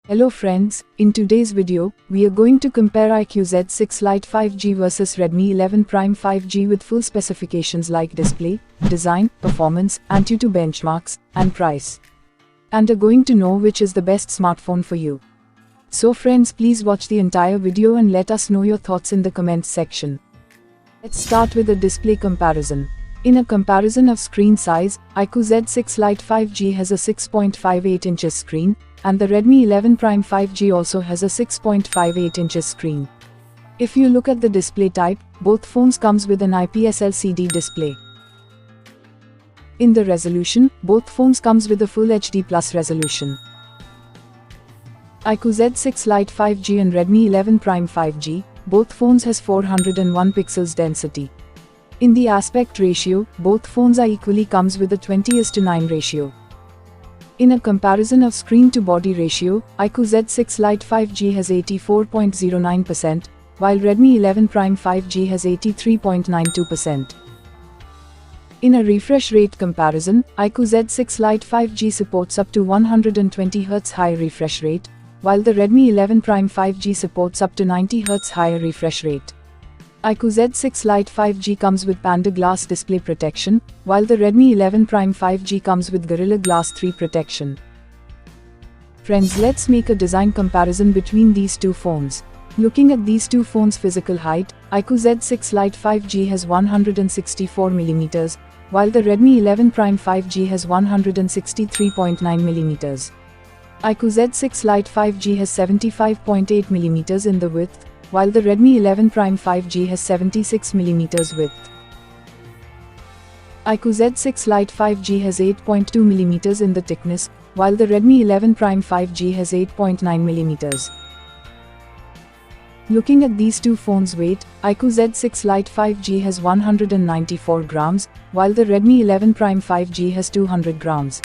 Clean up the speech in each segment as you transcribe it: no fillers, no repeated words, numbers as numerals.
Hello friends, in today's video, we are going to compare iQOO Z6 Lite 5G versus Redmi 11 Prime 5G with full specifications like display, design, performance, AnTuTu benchmarks, and price. And are going to know which is the best smartphone for you. So friends, please watch the entire video and let us know your thoughts in the comments section. Let's start with a display comparison. In a comparison of screen size, iQOO Z6 Lite 5G has a 6.58 inches screen, and the Redmi 11 Prime 5G also has a 6.58 inches screen. If you look at the display type, both phones comes with an IPSLCD display. In the resolution, both phones comes with a Full HD Plus resolution. iQOO Z6 Lite 5G and Redmi 11 Prime 5G, both phones has 401 pixels density. In the aspect ratio, both phones are equally comes with a 20:9 ratio. In a comparison of screen to body ratio, iQOO Z6 Lite 5G has 84.09%, while Redmi 11 Prime 5G has 83.92%. In a refresh rate comparison, iQOO Z6 Lite 5G supports up to 120Hz high refresh rate, while the Redmi 11 Prime 5G supports up to 90Hz higher refresh rate. iQOO Z6 Lite 5G comes with Panda Glass display protection, while the Redmi 11 Prime 5G comes with Gorilla Glass 3 protection. Friends, let's make a design comparison between these two phones. Looking at these two phones' physical height, iQOO Z6 Lite 5G has 164mm, while the Redmi 11 Prime 5G has 163.9mm. iQOO Z6 Lite 5G has 75.8mm in the width, while the Redmi 11 Prime 5G has 76mm width. iQOO Z6 Lite 5G has 8.2mm in the thickness, while the Redmi 11 Prime 5G has 8.9mm. Looking at these two phones' weight, iQOO Z6 Lite 5G has 194 grams, while the Redmi 11 Prime 5G has 200 grams.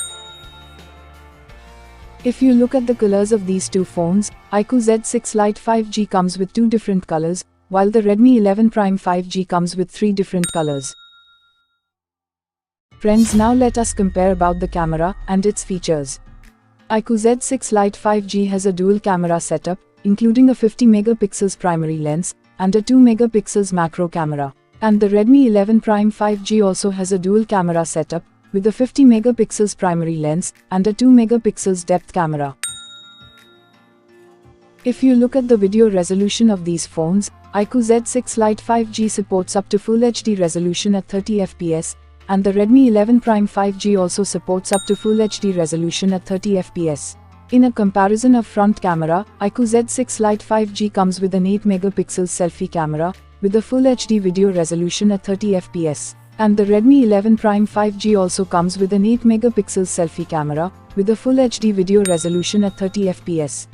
If you look at the colors of these two phones, iQOO Z6 Lite 5G comes with two different colors, while the Redmi 11 Prime 5G comes with three different colors. Friends, now let us compare about the camera and its features. iQOO Z6 Lite 5G has a dual camera setup, including a 50 megapixels primary lens and a 2 megapixels macro camera. And the Redmi 11 Prime 5G also has a dual camera setup, with a 50 megapixels primary lens and a 2 megapixels depth camera. If you look at the video resolution of these phones, iQOO Z6 Lite 5G supports up to Full HD resolution at 30 fps, and the Redmi 11 Prime 5G also supports up to Full HD resolution at 30 fps. In a comparison of front camera, iQOO Z6 Lite 5G comes with an 8 megapixel selfie camera, with a Full HD video resolution at 30 fps. And the Redmi 11 Prime 5G also comes with an 8 megapixel selfie camera, with a Full HD video resolution at 30 fps.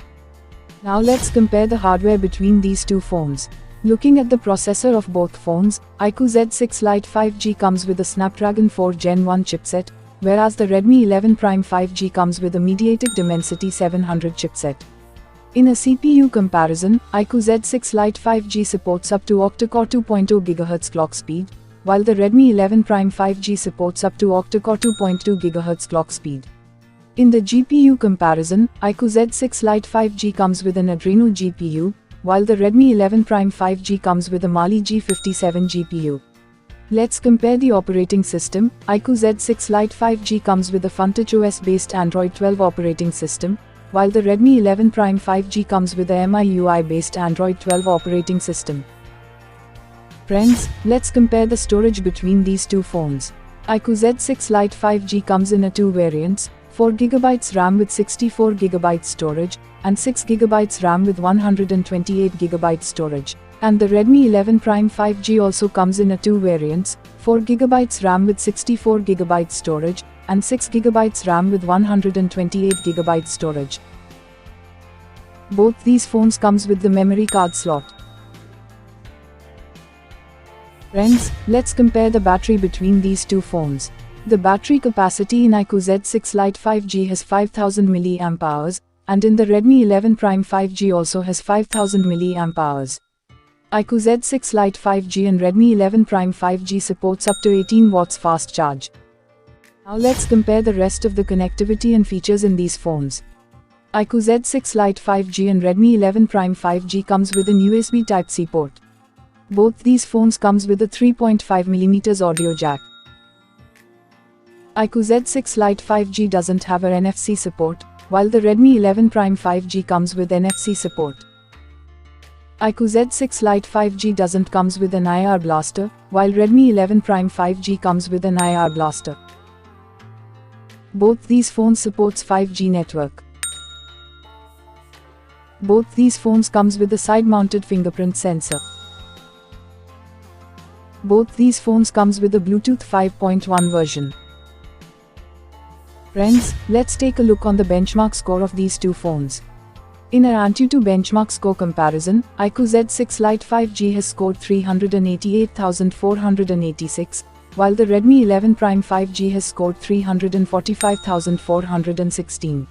Now let's compare the hardware between these two phones. Looking at the processor of both phones, iQOO Z6 Lite 5G comes with a Snapdragon 4 Gen 1 chipset, whereas the Redmi 11 Prime 5G comes with a MediaTek Dimensity 700 chipset. In a CPU comparison, iQOO Z6 Lite 5G supports up to octa-core 2.0 GHz clock speed, while the Redmi 11 Prime 5G supports up to octa-core 2.2 GHz clock speed. In the GPU comparison, iQOO Z6 Lite 5G comes with an Adreno GPU, while the Redmi 11 Prime 5G comes with a Mali G57 GPU. Let's compare the operating system. iQOO Z6 Lite 5G comes with a Funtouch OS based Android 12 operating system, while the Redmi 11 Prime 5G comes with a MIUI based Android 12 operating system. Friends, let's compare the storage between these two phones. iQOO Z6 Lite 5G comes in two variants, 4GB RAM with 64GB storage, and 6GB RAM with 128GB storage. And the Redmi 11 Prime 5G also comes in two variants, 4GB RAM with 64GB storage, and 6GB RAM with 128GB storage. Both these phones comes with the memory card slot. Friends, let's compare the battery between these two phones. The battery capacity in iQOO Z6 Lite 5G has 5000 mAh, and in the Redmi 11 Prime 5G also has 5000 mAh. iQOO Z6 Lite 5G and Redmi 11 Prime 5G supports up to 18 watts fast charge. Now let's compare the rest of the connectivity and features in these phones. iQOO Z6 Lite 5G and Redmi 11 Prime 5G comes with an USB Type-C port. Both these phones comes with a 3.5mm audio jack. iQOO Z6 Lite 5G doesn't have a NFC support, while the Redmi 11 Prime 5G comes with NFC support. iQOO Z6 Lite 5G doesn't comes with an IR blaster, while Redmi 11 Prime 5G comes with an IR blaster. Both these phones supports 5G network. Both these phones comes with a side-mounted fingerprint sensor. Both these phones comes with a Bluetooth 5.1 version. Friends, let's take a look on the benchmark score of these two phones. In an AnTuTu benchmark score comparison, iQOO Z6 Lite 5G has scored 388,486, while the Redmi 11 Prime 5G has scored 345,416.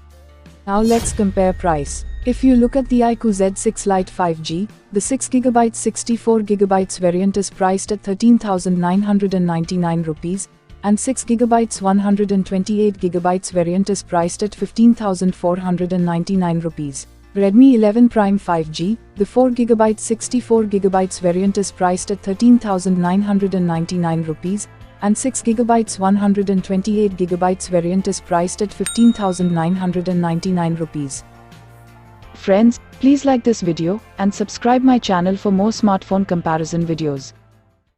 Now let's compare price. If you look at the iQOO Z6 Lite 5G, the 6GB 64GB variant is priced at 13,999 rupees, and 6GB 128GB variant is priced at 15,499 rupees. Redmi 11 Prime 5G, the 4GB 64GB variant is priced at 13,999 rupees, and 6GB 128GB variant is priced at 15,999 rupees. Friends, please like this video and subscribe my channel for more smartphone comparison videos.